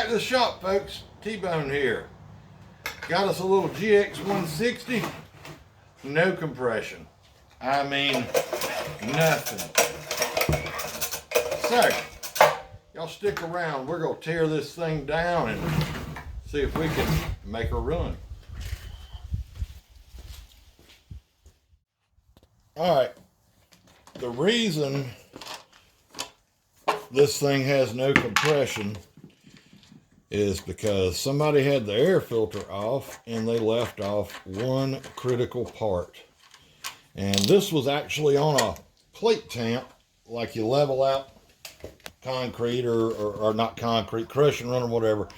back to the shop, folks. T-Bone here. Got us a little GX160. No compression. I mean, nothing. So, y'all stick around. We're going to tear this thing down and see if we can make a run. Alright. The reason this thing has no compression is because somebody had the air filter off and they left off one critical part. And this was actually on a plate tamp, like you level out concrete or not concrete, crush and run or whatever.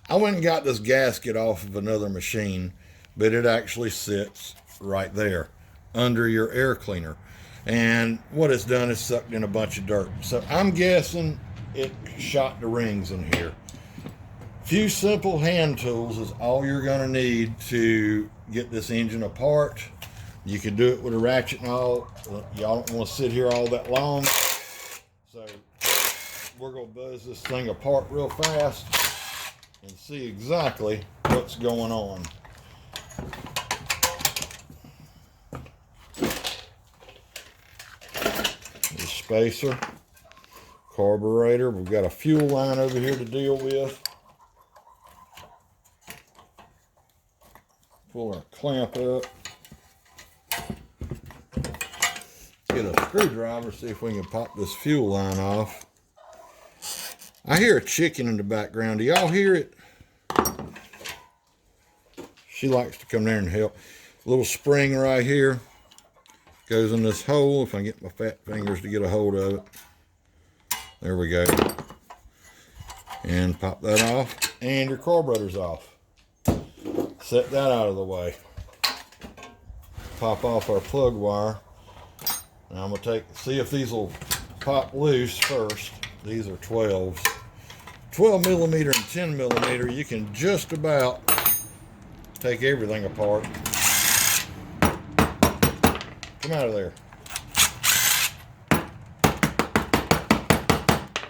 I went and got this gasket off of another machine, but it actually sits right there under your air cleaner. And what it's done is sucked in a bunch of dirt. So I'm guessing it shot the rings in here. Few simple hand tools is all you're going to need to get this engine apart. You can do it with a ratchet and all. Y'all don't want to sit here all that long. So we're going to buzz this thing apart real fast and see exactly what's going on. The spacer, carburetor. We've got a fuel line over here to deal with. Pull our clamp up. Get a screwdriver, see if we can pop this fuel line off. I hear a chicken in the background. Do y'all hear it? She likes to come there and help. Little spring right here. Goes in this hole. If I get my fat fingers to get a hold of it. There we go. And pop that off. And your carburetor's off. Set that out of the way. Pop off our plug wire. Now I'm going to see if these will pop loose first. These are 12s. 12 millimeter and 10 millimeter, you can just about take everything apart. Come out of there.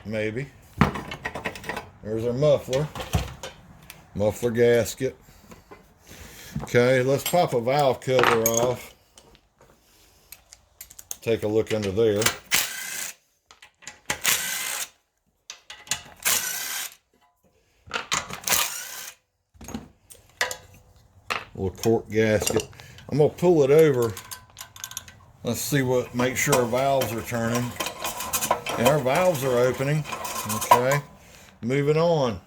Maybe. There's our muffler. Muffler gasket. Okay, let's pop a valve cover off. Take a look under there. Little cork gasket. I'm gonna pull it over. Let's see what, make sure our valves are turning. And our valves are opening. Okay, moving on.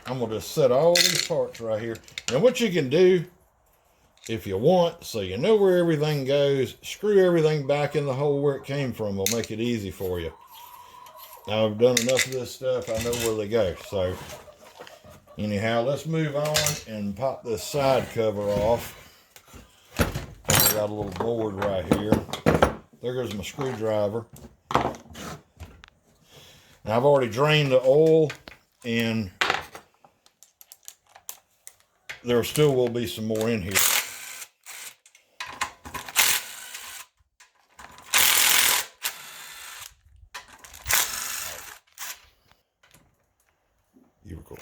I'm gonna just set all these parts right here. And what you can do, if you want, so you know where everything goes, screw everything back in the hole where it came from. Will make it easy for you. Now I've done enough of this stuff, I know where they go. So anyhow, let's move on and pop this side cover off. I got a little board right here. There goes my screwdriver. Now I've already drained the oil, and there still will be some more in here. Beautiful.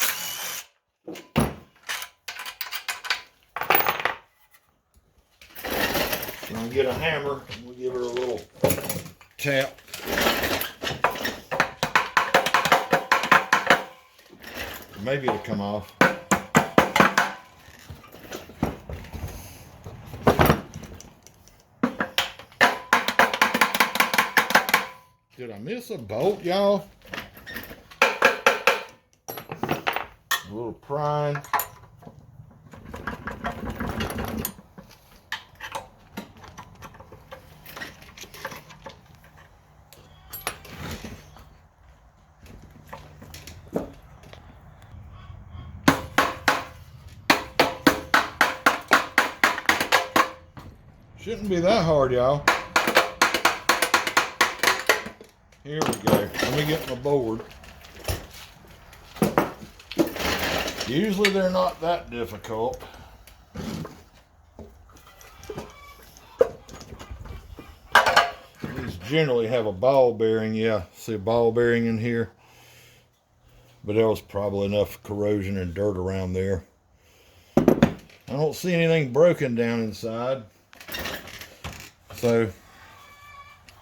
I'm gonna get a hammer and we'll give her a little tap. Maybe it'll come off. Did I miss a bolt, y'all? A little prying. Shouldn't be that hard, y'all. Here we go. Let me get my board. Usually they're not that difficult. These generally have a ball bearing. Yeah, see a ball bearing in here. but there was probably enough corrosion and dirt around there. I don't see anything broken down inside. So,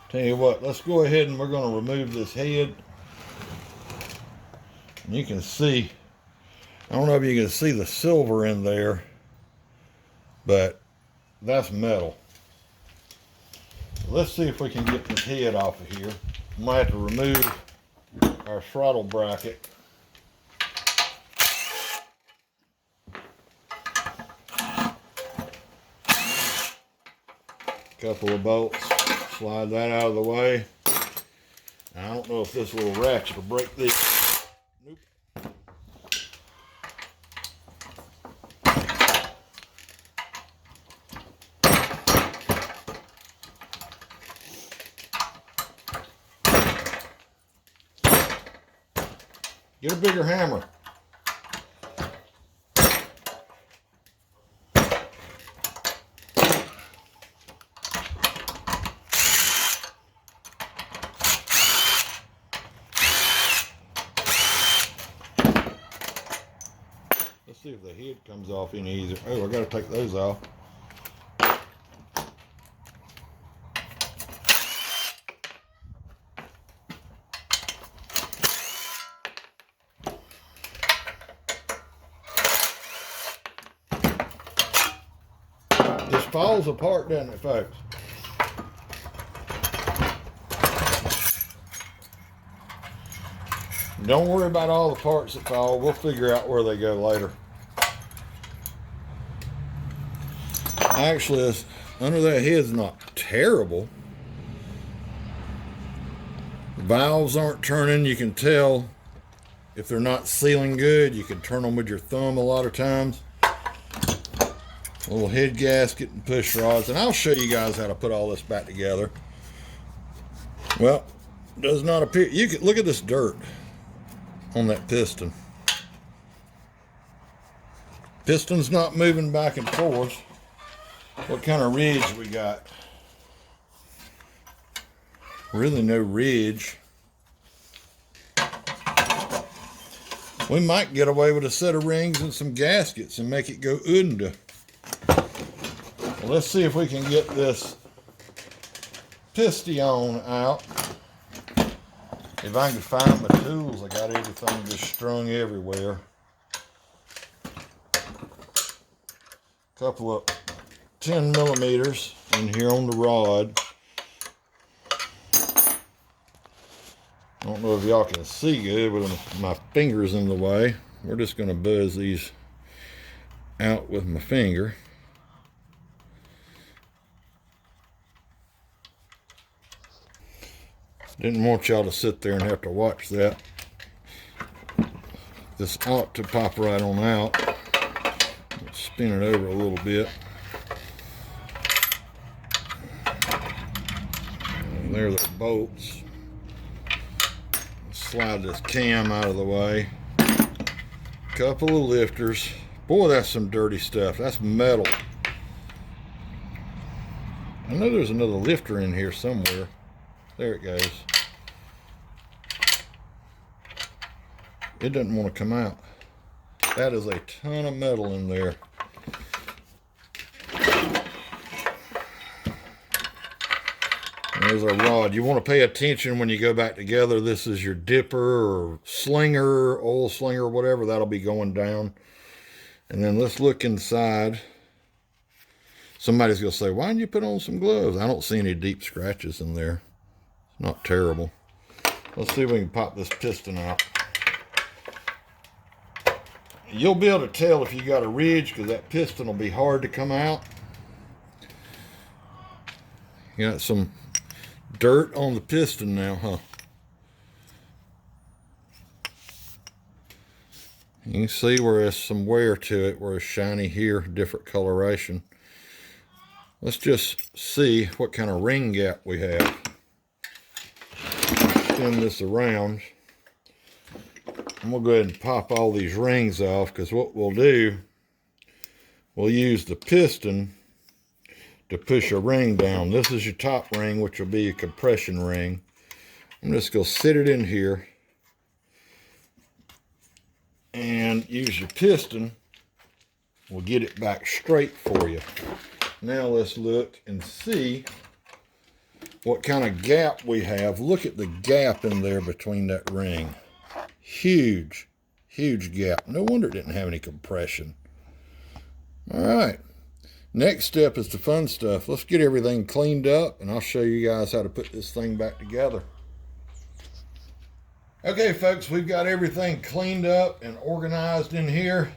tell you what, let's go ahead and we're going to remove this head. And you can see, I don't know if you can see the silver in there, but that's metal. Let's see if we can get this head off of here. We might have to remove our throttle bracket. Couple of bolts, slide that out of the way. I don't know if this little ratchet will break these. Nope. Get a bigger hammer. Let's see if the head comes off any easier. Oh, I gotta take those off. This falls apart, doesn't it, folks? Don't worry about all the parts that fall. We'll figure out where they go later. Actually, this under that head's not terrible. The valves aren't turning. You can tell if they're not sealing good. You can turn them with your thumb a lot of times. A little head gasket and push rods. And I'll show you guys how to put all this back together. Well, does not appear. You can look at this dirt on that piston. Piston's not moving back and forth. What kind of ridge we got? Really no ridge. We might get away with a set of rings and some gaskets and make it go under. Well, let's see if we can get this piston out. If I can find my tools, I got everything just strung everywhere. Couple of 10 millimeters in here on the rod. I don't know if y'all can see good with my fingers in the way. We're just going to buzz these out with my finger. Didn't want y'all to sit there and have to watch that. This ought to pop right on out. Let's spin it over a little bit. And there are the bolts. Slide this cam out of the way. Couple of lifters. Boy, that's some dirty stuff. That's metal. I know there's another lifter in here somewhere. There it goes. It doesn't want to come out. That is a ton of metal in there. There's our rod. You want to pay attention when you go back together. This is your dipper or slinger, oil slinger, whatever. That'll be going down. And then let's look inside. Somebody's going to say, why didn't you put on some gloves? I don't see any deep scratches in there. It's not terrible. Let's see if we can pop this piston out. You'll be able to tell if you got a ridge because that piston will be hard to come out. You got some dirt on the piston now, huh? You can see where there's some wear to it, where it's shiny here, different coloration. Let's just see what kind of ring gap we have. Spin this around. I'm gonna go ahead and pop all these rings off, because what we'll do, we'll use the piston to push a ring down. This is your top ring, which will be a compression ring. I'm just gonna sit it in here and use your piston. We'll get it back straight for you. Now let's look and see what kind of gap we have. Look at the gap in there between that ring. Huge, huge gap. No wonder it didn't have any compression. All right. Next step is the fun stuff. Let's get everything cleaned up, and I'll show you guys how to put this thing back together. Okay, folks, we've got everything cleaned up and organized in here.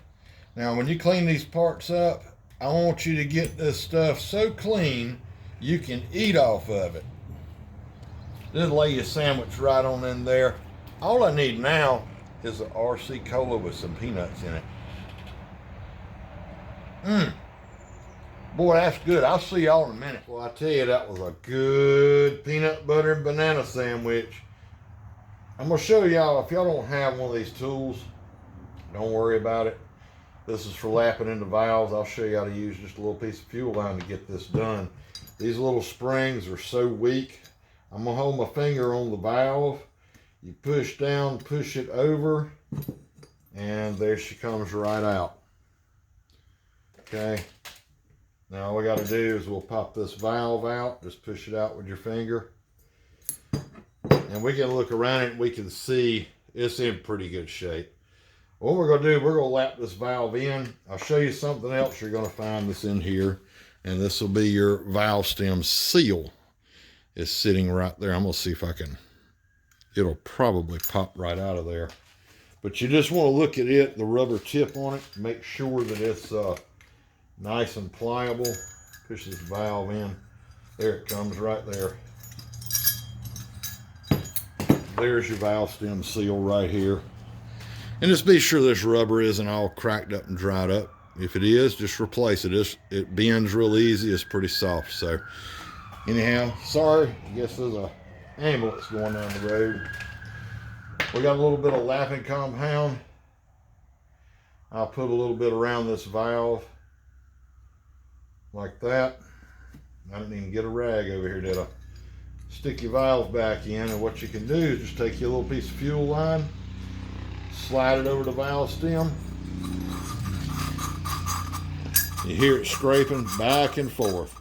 Now, when you clean these parts up, I want you to get this stuff so clean you can eat off of it. Just lay your sandwich right on in there. All I need now is a RC Cola with some peanuts in it. Boy, that's good. I'll see y'all in a minute. Well, I tell you, that was a good peanut butter and banana sandwich. I'm going to show y'all, if y'all don't have one of these tools, don't worry about it. This is for lapping into valves. I'll show you how to use just a little piece of fuel line to get this done. These little springs are so weak. I'm going to hold my finger on the valve. You push down, push it over, and there she comes right out. Okay. Now all we got to do is we'll pop this valve out. Just push it out with your finger. And we can look around it and we can see it's in pretty good shape. What we're going to do, we're going to lap this valve in. I'll show you something else you're going to find that's in here. And this will be your valve stem seal. It's sitting right there. I'm going to see if I can, it'll probably pop right out of there. But you just want to look at it, the rubber tip on it, make sure that it's nice and pliable. Push this valve in. There it comes right there. There's your valve stem seal right here. And just be sure this rubber isn't all cracked up and dried up. If it is, just replace it. It bends real easy. It's pretty soft. So anyhow, sorry. I guess there's a ambulance going down the road. We got a little bit of lapping compound. I'll put a little bit around this valve like that. I didn't even get a rag over here, did I? Stick your valve back in, and what you can do is just take your little piece of fuel line, slide it over the valve stem. You hear it scraping back and forth.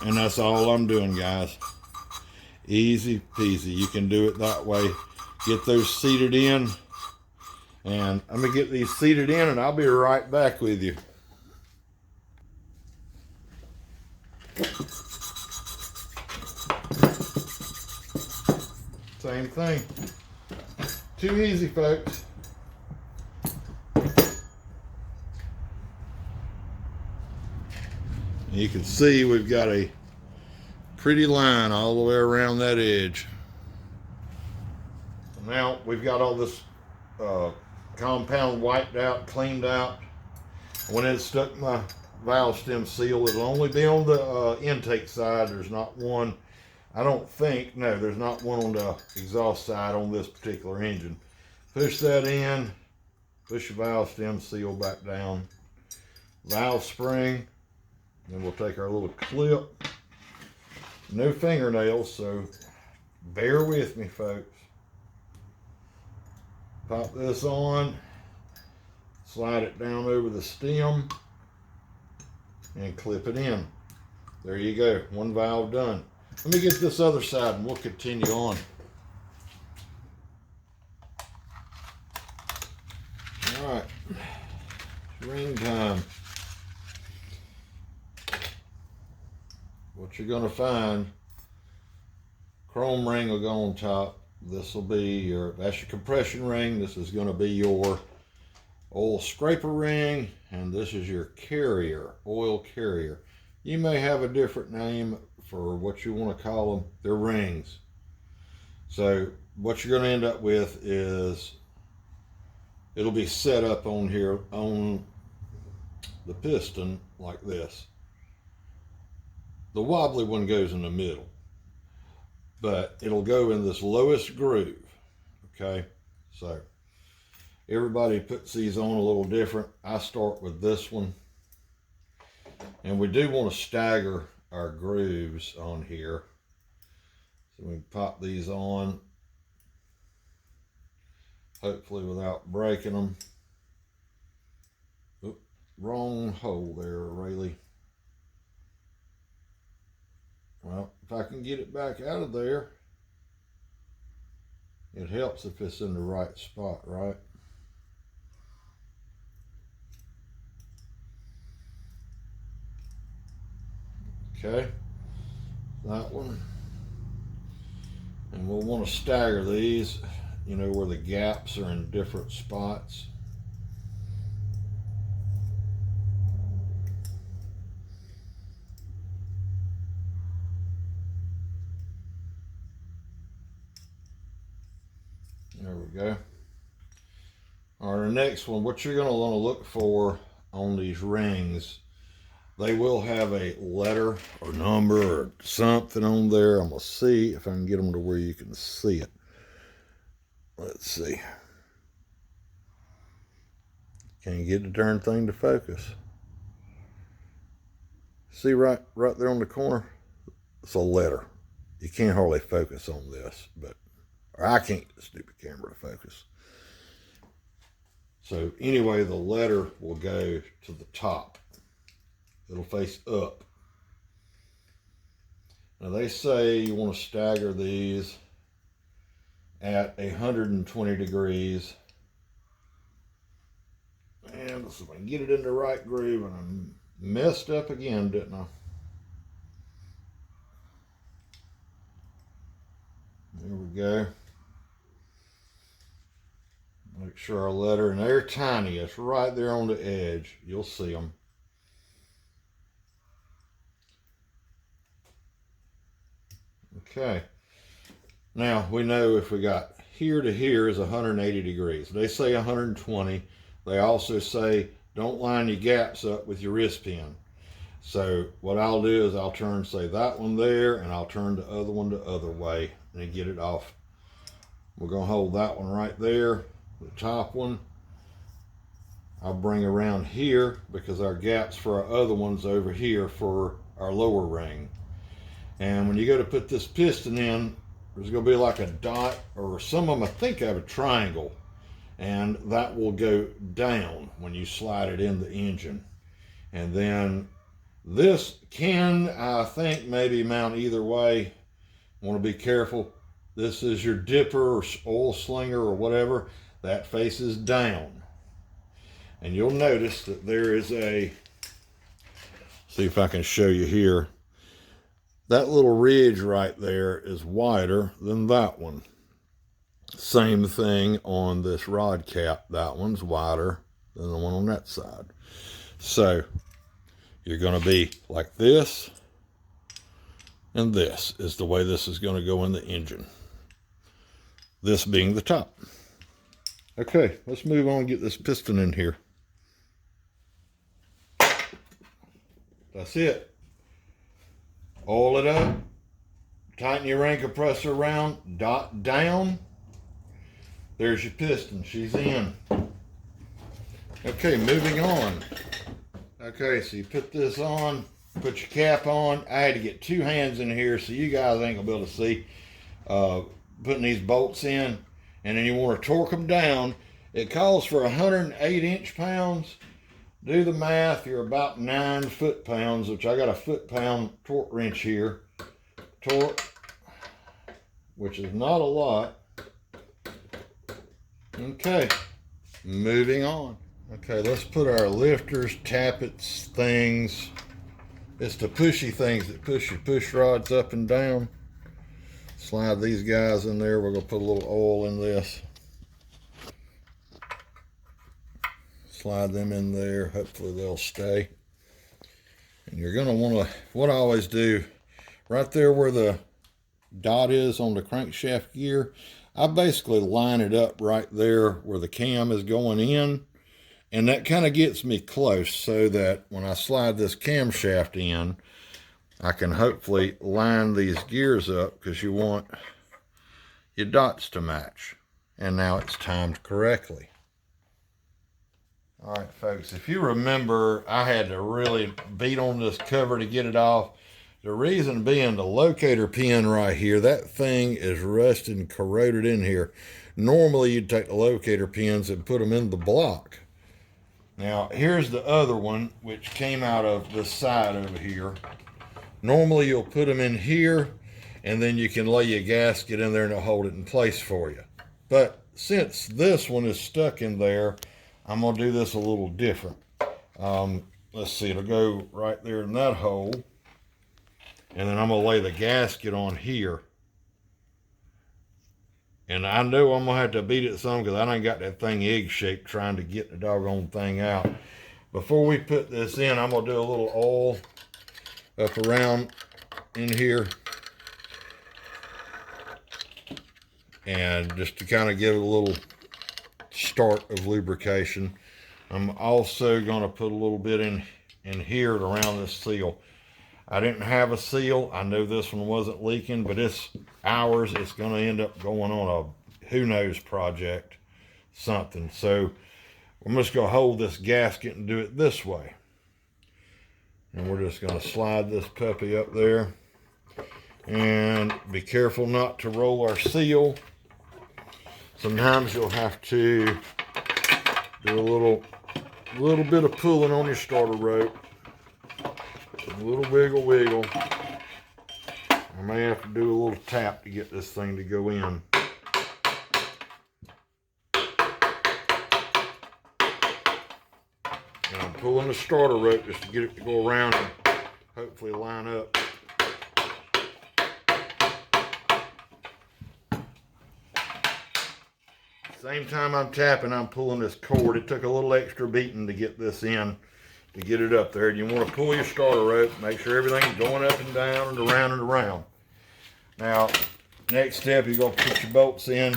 And that's all I'm doing, guys. Easy peasy. You can do it that way. Get those seated in. And I'm going to get these seated in, and I'll be right back with you. Same thing. Too easy, folks. You can see we've got a pretty line all the way around that edge. Now we've got all this compound wiped out, cleaned out. When it stuck my valve stem seal, it'll only be on the intake side. There's not one, I don't think, no, there's not one on the exhaust side on this particular engine. Push that in, push your valve stem seal back down. Valve spring, then we'll take our little clip. No fingernails, so bear with me, folks. Pop this on, slide it down over the stem, and clip it in. There you go, one valve done. Let me get this other side and we'll continue on. All right, ring time. What you're gonna find, chrome ring will go on top. This will be that's your compression ring. This is gonna be your oil scraper ring, and this is your carrier, oil carrier. You may have a different name for what you want to call them. They're rings. So what you're going to end up with is it'll be set up on here on the piston like this. The wobbly one goes in the middle, but it'll go in this lowest groove. Okay, so everybody puts these on a little different. I start with this one, and we do want to stagger our grooves on here. So we pop these on, hopefully without breaking them. wrong hole there, Rayleigh. Well, if I can get it back out of there, it helps if it's in the right spot, right? Okay, that one. And we'll want to stagger these, you know, where the gaps are in different spots. There we go. All right, the next one, what you're going to want to look for on these rings, they will have a letter or number or something on there. I'm going to see if I can get them to where you can see it. Let's see. Can you get the darn thing to focus? See right there on the corner? It's a letter. You can't hardly focus on this, but or I can't get the stupid camera to focus. So anyway, the letter will go to the top. It'll face up. Now they say you want to stagger these at 120 degrees. And let's see if I can get it in the right groove, and I'm messed up again, didn't I? There we go. Make sure our letter, and they're tiny, it's right there on the edge. You'll see them. Okay. Now we know if we got here to here is 180 degrees. They say 120. They also say don't line your gaps up with your wrist pin. So what I'll do is I'll turn, say, that one there, and I'll turn the other one the other way and get it off. We're going to hold that one right there, the top one. I'll bring around here because our gaps for our other one's over here for our lower ring. And when you go to put this piston in, there's going to be like a dot, or some of them I think have a triangle, and that will go down when you slide it in the engine. And then this can, I think, maybe mount either way. Want to be careful. This is your dipper or oil slinger or whatever. That faces down. And you'll notice that there is a, see if I can show you here. That little ridge right there is wider than that one. Same thing on this rod cap. That one's wider than the one on that side. So you're going to be like this, and this is the way this is going to go in the engine. This being the top. Okay, let's move on and get this piston in here. That's it. Oil it up, tighten your ring compressor around, dot down. There's your piston, she's in. Okay, moving on. Okay, so you put this on, put your cap on. I had to get two hands in here so you guys ain't gonna be able to see. Putting these bolts in, and then you want to torque them down. It calls for 108 inch-pounds. Do the math, you're about 9 foot-pounds, which I got a foot-pound torque wrench here. Torque, which is not a lot. Okay, moving on. Okay, let's put our lifters, tappets, things. It's the pushy things that push your push rods up and down. Slide these guys in there. We're going to put a little oil in this. Slide them in there. Hopefully they'll stay. And you're going to want to, what I always do, right there where the dot is on the crankshaft gear, I basically line it up right there where the cam is going in. And that kind of gets me close so that when I slide this camshaft in, I can hopefully line these gears up because you want your dots to match. And now it's timed correctly. All right, folks, if you remember, I had to really beat on this cover to get it off. The reason being the locator pin right here, that thing is rusted and corroded in here. Normally, you'd take the locator pins and put them in the block. Now, here's the other one, which came out of the side over here. Normally, you'll put them in here, and then you can lay your gasket in there and it'll hold it in place for you. But since this one is stuck in there, I'm going to do this a little different. Let's see, it'll go right there in that hole. And then I'm going to lay the gasket on here. And I know I'm going to have to beat it some because I done got that thing egg-shaped trying to get the doggone thing out. Before we put this in, I'm going to do a little oil up around in here. And just to kind of give it a little start of lubrication. I'm also going to put a little bit in here around this seal. I didn't have a seal. I know this one wasn't leaking, but it's ours. It's going to end up going on a who knows project, something. So I'm just going to hold this gasket and do it this way. And we're just going to slide this puppy up there. And be careful not to roll our seal. Sometimes you'll have to do a little bit of pulling on your starter rope. A little wiggle. I may have to do a little tap to get this thing to go in. And I'm pulling the starter rope just to get it to go around and hopefully line up. Same time I'm tapping, I'm pulling this cord. It took a little extra beating to get this in, to get it up there. You want to pull your starter rope, make sure everything's going up and down and around and around. Now, next step, you're going to put your bolts in.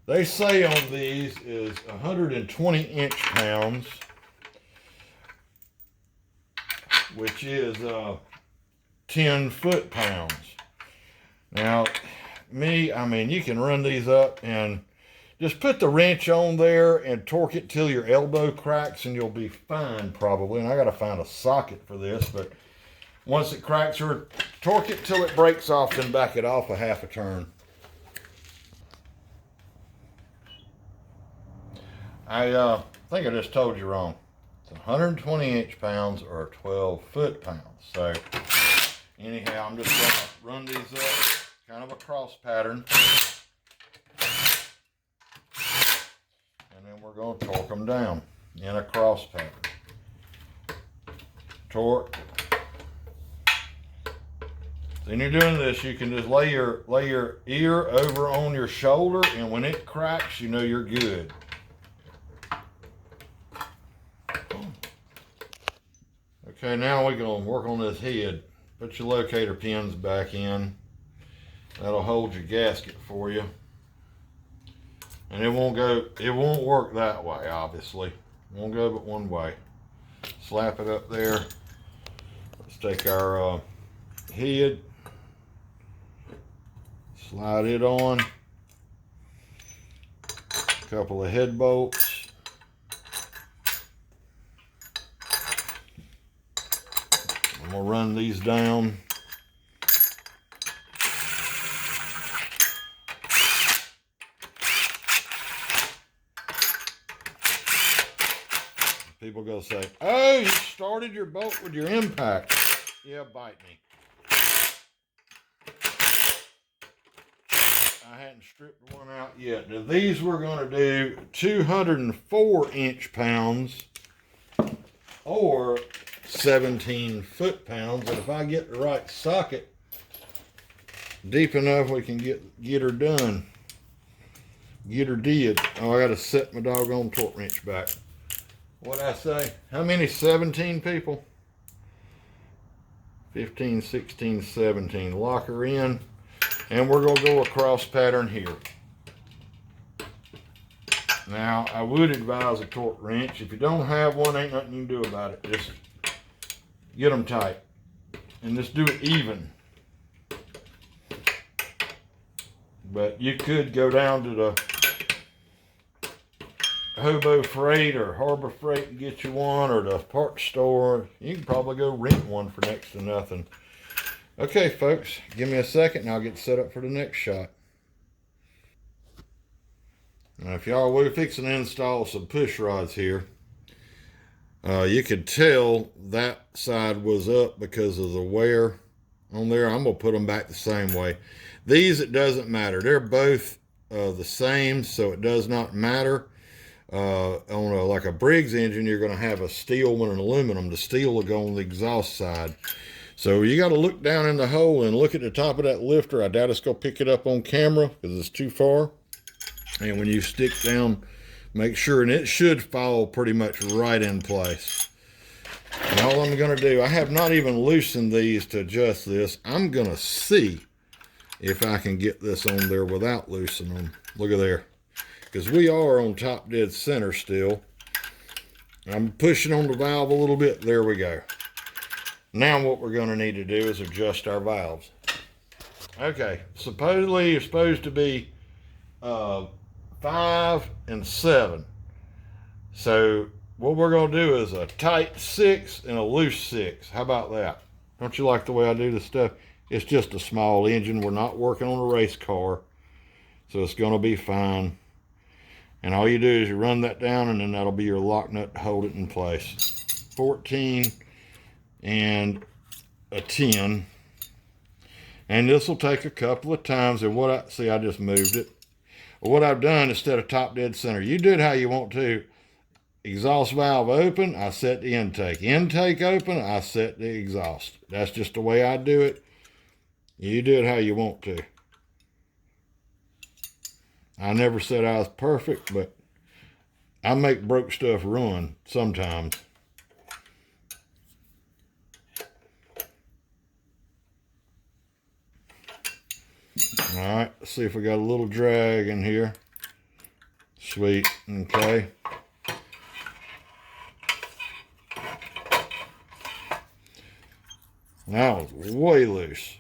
They say on these is 120 inch-pounds, which is 10 foot-pounds. Now, I mean, you can run these up and just put the wrench on there and torque it till your elbow cracks and you'll be fine probably. And I got to find a socket for this, but once it cracks, or torque it till it breaks off, then back it off a half a turn. I think I just told you wrong. It's 120 inch-pounds or 12 foot-pounds. So anyhow, I'm just going to run these up, kind of a cross pattern. And then we're going to torque them down in a cross pattern. Torque. Then you're doing this, you can just lay your ear over on your shoulder, and when it cracks, you know you're good. Okay, now we're going to work on this head. Put your locator pins back in. That'll hold your gasket for you. And it won't work that way, obviously. It won't go but one way. Slap it up there. Let's take our head, slide it on. A couple of head bolts. I'm gonna run these down. People go say, oh, you started your bolt with your impact. Yeah, bite me. I hadn't stripped one out yet. Now, these we're going to do 204 inch-pounds or 17 foot-pounds. And if I get the right socket deep enough, we can get her done. Get her did. Oh, I got to set my doggone torque wrench back. What'd I say? How many? 17 people? 15, 16, 17. Lock her in. And we're going to go across pattern here. Now, I would advise a torque wrench. If you don't have one, ain't nothing you can do about it. Just get them tight. And just do it even. But you could go down to the Hobo Freight or Harbor Freight and get you one, or the parts store. You can probably go rent one for next to nothing. Okay, folks, give me a second and I'll get set up for the next shot. Now, if y'all were fixing to install some push rods here, You could tell that side was up because of the wear on there. I'm going to put them back the same way. These, it doesn't matter. They're both the same, so it does not matter. On like a Briggs engine, you're going to have a steel one and aluminum. The steel will go on the exhaust side. So you got to look down in the hole and look at the top of that lifter. I doubt it's going to pick it up on camera because it's too far. And when you stick down, make sure, and it should fall pretty much right in place. And all I'm going to do, I have not even loosened these to adjust this. I'm going to see if I can get this on there without loosening them. Look at there. Because we are on top dead center still. I'm pushing on the valve a little bit. There we go. Now what we're going to need to do is adjust our valves. Okay, supposedly you're supposed to be 5 and 7. So what we're going to do is a tight 6 and a loose 6. How about that? Don't you like the way I do this stuff? It's just a small engine. We're not working on a race car, so it's going to be fine. And all you do is you run that down, and then that'll be your lock nut to hold it in place. 14 and a 10. And this will take a couple of times. And what I just moved it. What I've done, instead of top dead center, you do it how you want to. Exhaust valve open, I set the intake. Intake open, I set the exhaust. That's just the way I do it. You do it how you want to. I never said I was perfect, but I make broke stuff run sometimes. All right, let's see if we got a little drag in here. Sweet, okay. That was way loose.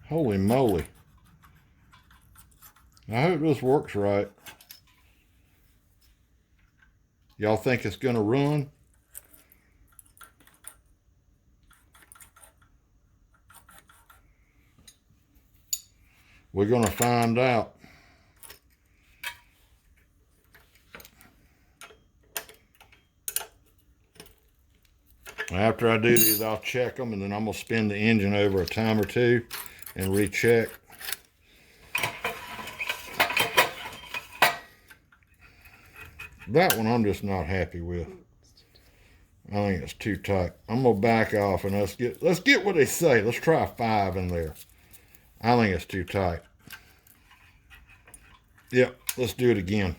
Holy moly. I hope this works right. Y'all think it's gonna run? We're gonna find out. After I do these, I'll check them, and then I'm gonna spin the engine over a time or two and recheck. That one I'm just not happy with. I think it's too tight. I'm gonna back off and let's get what they say. Let's try a 5 in there. I think it's too tight. Yep, let's do it again.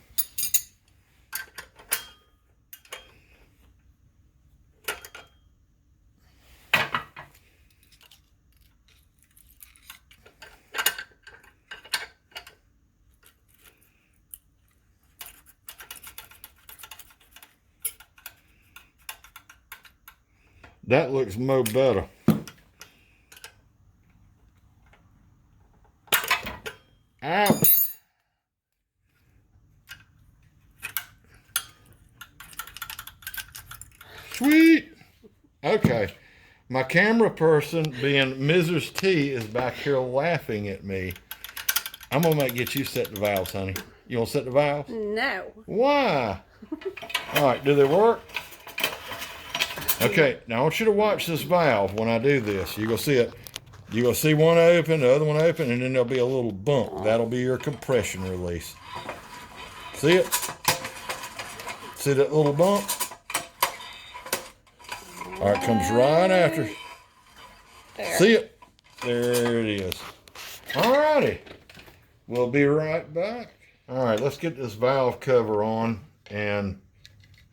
That looks mo better. Ouch. Sweet. Okay. My camera person, being Mrs. T, is back here laughing at me. I'm going to get you set the valves, honey. You want to set the valves? No. Why? All right, do they work? Okay, now I want you to watch this valve when I do this. You're going to see it. You're going to see one open, the other one open, and then there'll be a little bump. That'll be your compression release. See it? See that little bump? All right, comes right after. There. See it? There it is. All righty. We'll be right back. All right, let's get this valve cover on, and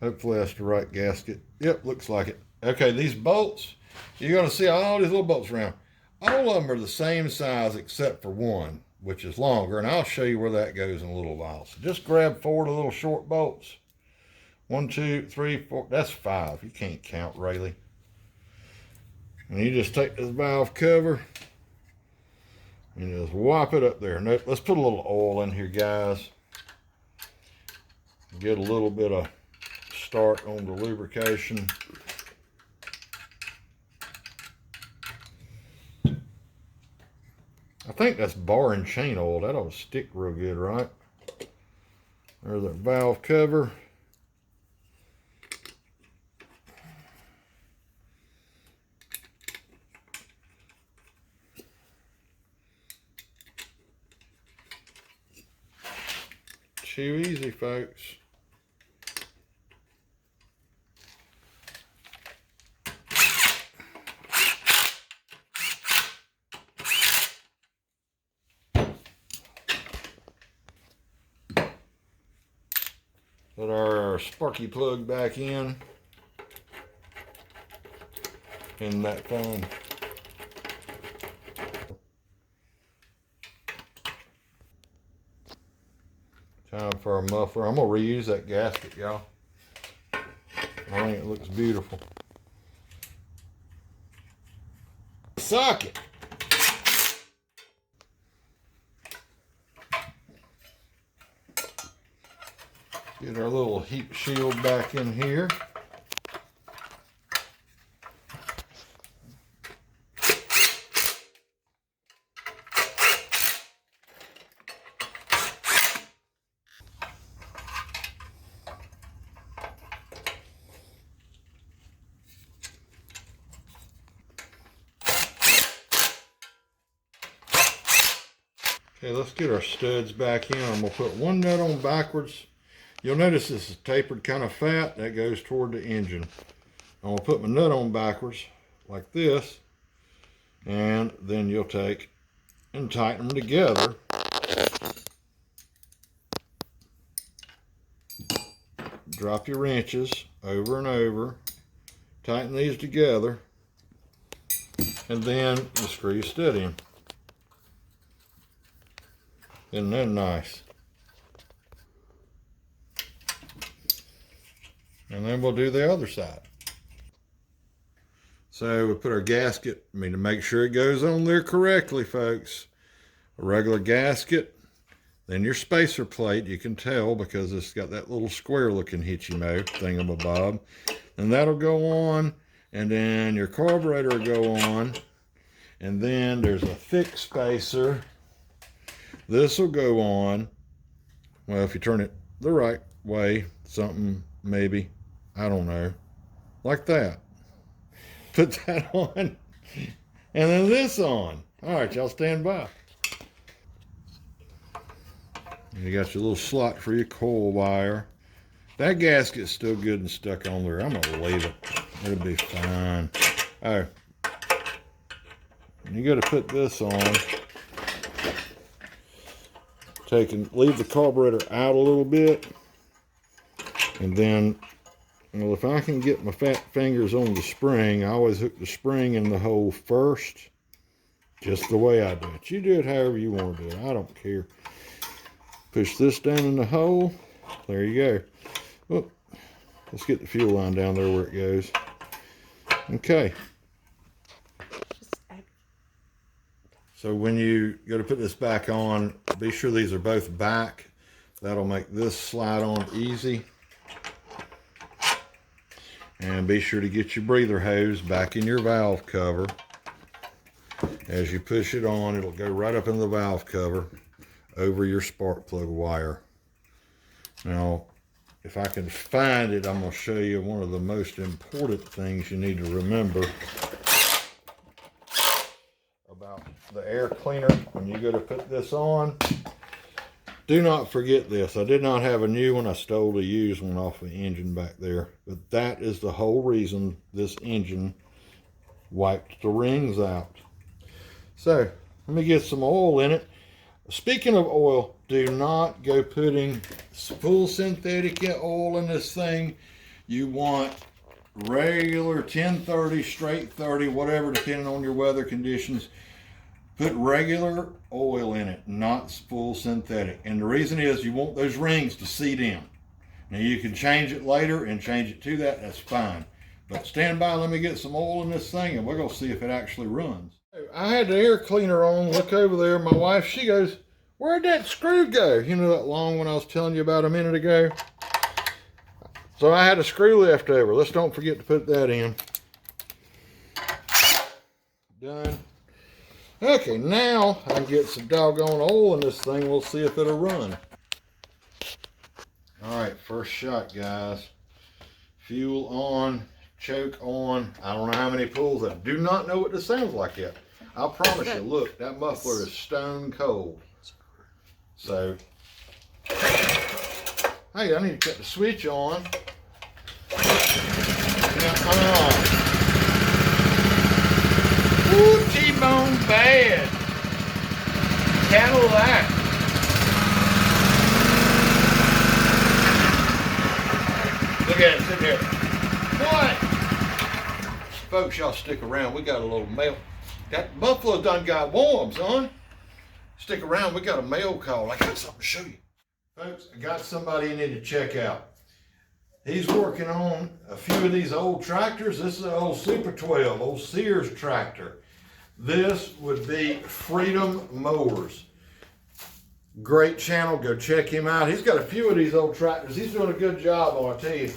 hopefully that's the right gasket. Yep, looks like it. Okay, these bolts, you're going to see all these little bolts around. All of them are the same size except for one, which is longer, and I'll show you where that goes in a little while. So just grab 4 of the little short bolts. 1, 2, 3, 4. That's 5. You can't count, Rayleigh. And you just take this valve cover and just wipe it up there. Now, let's put a little oil in here, guys. Get a little bit of start on the lubrication. I think that's bar and chain oil. That ought to stick real good, right? There's our valve cover. Too easy, folks. Put our sparky plug back in. Isn't that fun? Time for our muffler. I'm gonna reuse that gasket, y'all. I think it looks beautiful. Socket. Get our little heat shield back in here. Okay, let's get our studs back in. I'm gonna put one nut on backwards. You'll notice this is tapered kind of fat. That goes toward the engine. I'm gonna put my nut on backwards like this, and then you'll take and tighten them together. Drop your wrenches over and over. Tighten these together, and then you screw your stud in. Isn't that nice? And then we'll do the other side. So we put our gasket, to make sure it goes on there correctly, folks. A regular gasket, then your spacer plate, you can tell because it's got that little square looking hitchy-mo thingamabob. And that'll go on, and then your carburetor will go on, and then there's a thick spacer. This will go on. Well, if you turn it the right way, something maybe, I don't know, like that. Put that on, and then this on. All right, y'all stand by. You got your little slot for your coil wire. That gasket's still good and stuck on there. I'm gonna leave it. It'll be fine. Oh, you got to put this on. Leave the carburetor out a little bit, and then, well, if I can get my fat fingers on the spring, I always hook the spring in the hole first, just the way I do it. You do it however you want to do it. I don't care. Push this down in the hole. There you go. Oh, let's get the fuel line down there where it goes. Okay. So when you go to put this back on, be sure these are both back. That'll make this slide on easy. And be sure to get your breather hose back in your valve cover. As you push it on, it'll go right up in the valve cover over your spark plug wire. Now, if I can find it, I'm going to show you one of the most important things you need to remember about the air cleaner when you go to put this on. Do not forget this. I did not have a new one. I stole a used one off the engine back there. But that is the whole reason this engine wiped the rings out. So, let me get some oil in it. Speaking of oil, do not go putting full synthetic oil in this thing. You want regular 1030, straight 30, whatever, depending on your weather conditions. Put regular oil in it, not full synthetic. And the reason is you want those rings to seat in. Now you can change it later and change it to that, that's fine. But stand by, let me get some oil in this thing and we're gonna see if it actually runs. I had the air cleaner on, look over there, my wife, she goes, where'd that screw go? You know that long one I was telling you about a minute ago? So I had a screw left over. Let's don't forget to put that in. Done. Okay, now I can get some doggone oil in this thing. We'll see if it'll run. All right, first shot, guys. Fuel on, choke on. I don't know how many pulls. I do not know what this sounds like yet. I promise you, look, that muffler is stone cold. So, hey, I need to cut the switch on. Ooh, T-bone bad. Cadillac. Look at it, sit there. What? Folks, y'all stick around. We got a little mail. That buffalo done got warm, son. Stick around. We got a mail call. I got something to show you. Folks, I got somebody you need to check out. He's working on a few of these old tractors. This is an old Super 12, old Sears tractor. This would be Freedom Mowers. Great channel, go check him out. He's got a few of these old tractors. He's doing a good job, I'll tell you.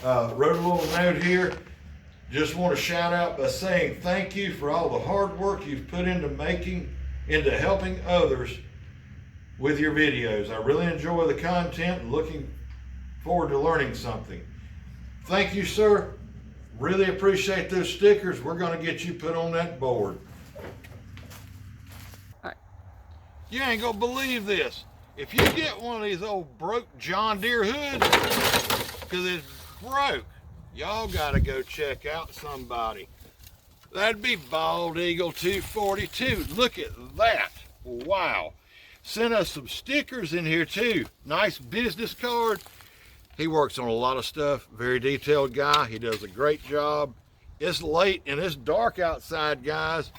Wrote a little note here. Just want to shout out by saying thank you for all the hard work you've put into helping others with your videos. I really enjoy the content and looking forward to learning something. Thank you, sir. Really appreciate those stickers. We're going to get you put on that board. You ain't gonna believe this. If you get one of these old broke John Deere hoods, because it's broke, y'all gotta go check out somebody. That'd be Bald Eagle 242. Look at that. Wow. Sent us some stickers in here too. Nice business card. He works on a lot of stuff. Very detailed guy. He does a great job. It's late and it's dark outside, guys.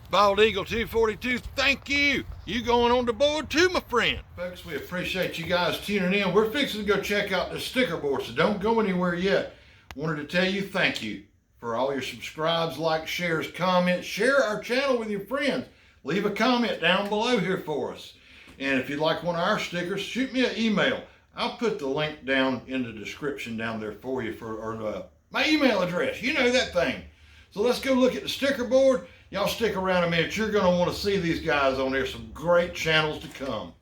Bald Eagle 242, thank you. You going on the board too, my friend. Folks, we appreciate you guys tuning in. We're fixing to go check out the sticker board, so don't go anywhere yet. Wanted to tell you thank you for all your subscribes, likes, shares, comments. Share our channel with your friends. Leave a comment down below here for us. And if you'd like one of our stickers, shoot me an email. I'll put the link down in the description down there for you, or my email address. You know that thing. So let's go look at the sticker board. Y'all stick around a minute. You're going to want to see these guys on there. Some great channels to come.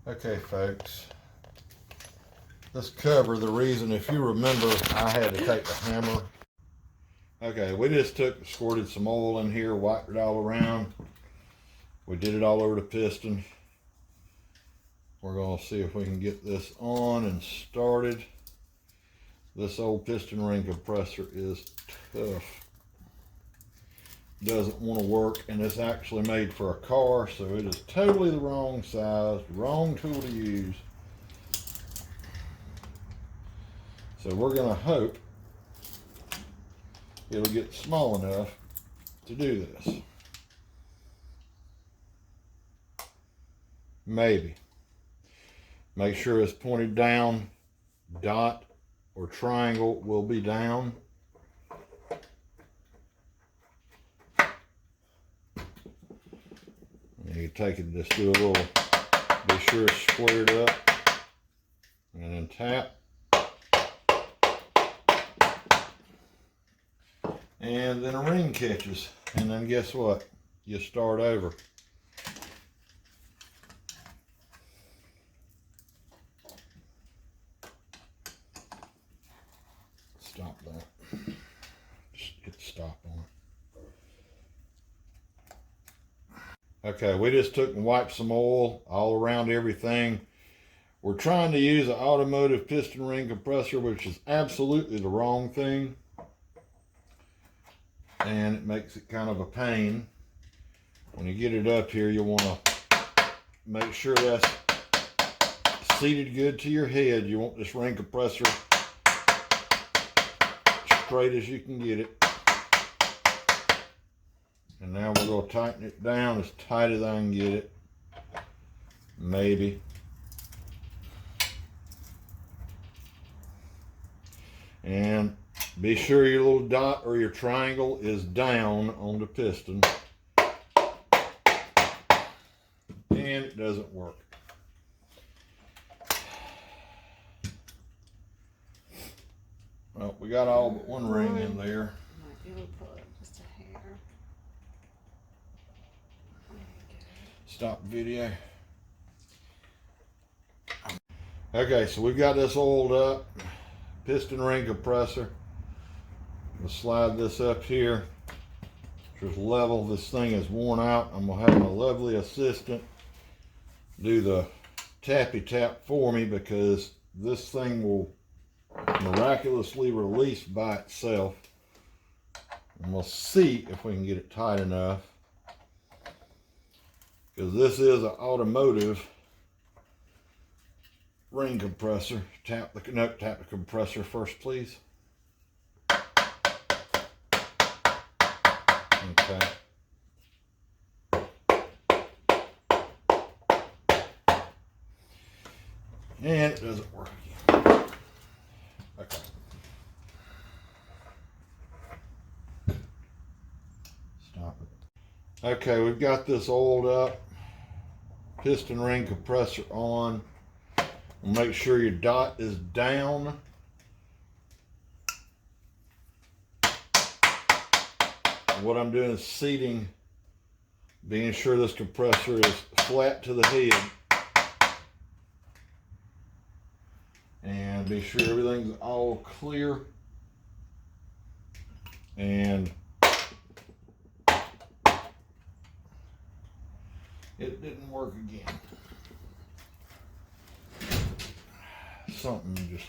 Okay, folks, let's cover the reason. If you remember, I had to take the hammer. Okay, we just squirted some oil in here, wiped it all around. We did it all over the piston. We're going to see if we can get this on and started. This old piston ring compressor is tough. Doesn't want to work, and it's actually made for a car, so it is totally the wrong size, wrong tool to use. So we're going to hope it'll get small enough to do this. Maybe. Make sure it's pointed down. Dot or triangle will be down. You take it, just do a little, be sure it's squared up, and then tap. And then a ring catches, and then guess what? You start over. Stop that. Just hit stop on it. Okay, we just took and wiped some oil all around everything. We're trying to use an automotive piston ring compressor, which is absolutely the wrong thing. And it makes it kind of a pain. When you get it up here, you'll want to make sure that's seated good to your head. You want this ring compressor straight as you can get it. And now we're going to tighten it down as tight as I can get it. Maybe. And be sure your little dot or your triangle is down on the piston. And it doesn't work. Well, we got all but one ring in there. Might be able to pull it just a hair. Stop video. Okay, so we've got this oiled up piston ring compressor. We'll slide this up here. Just level. This thing is worn out. I'm gonna have my lovely assistant do the tappy tap for me because this thing will miraculously release by itself. And we'll see if we can get it tight enough, because this is an automotive ring compressor. Tap the compressor first, please. Okay. And it doesn't work again. Okay. Stop it. Okay, we've got this oiled up piston ring compressor on. Make sure your dot is down. And what I'm doing is seating, being sure this compressor is flat to the head. And be sure everything's all clear. And it didn't work again. Something just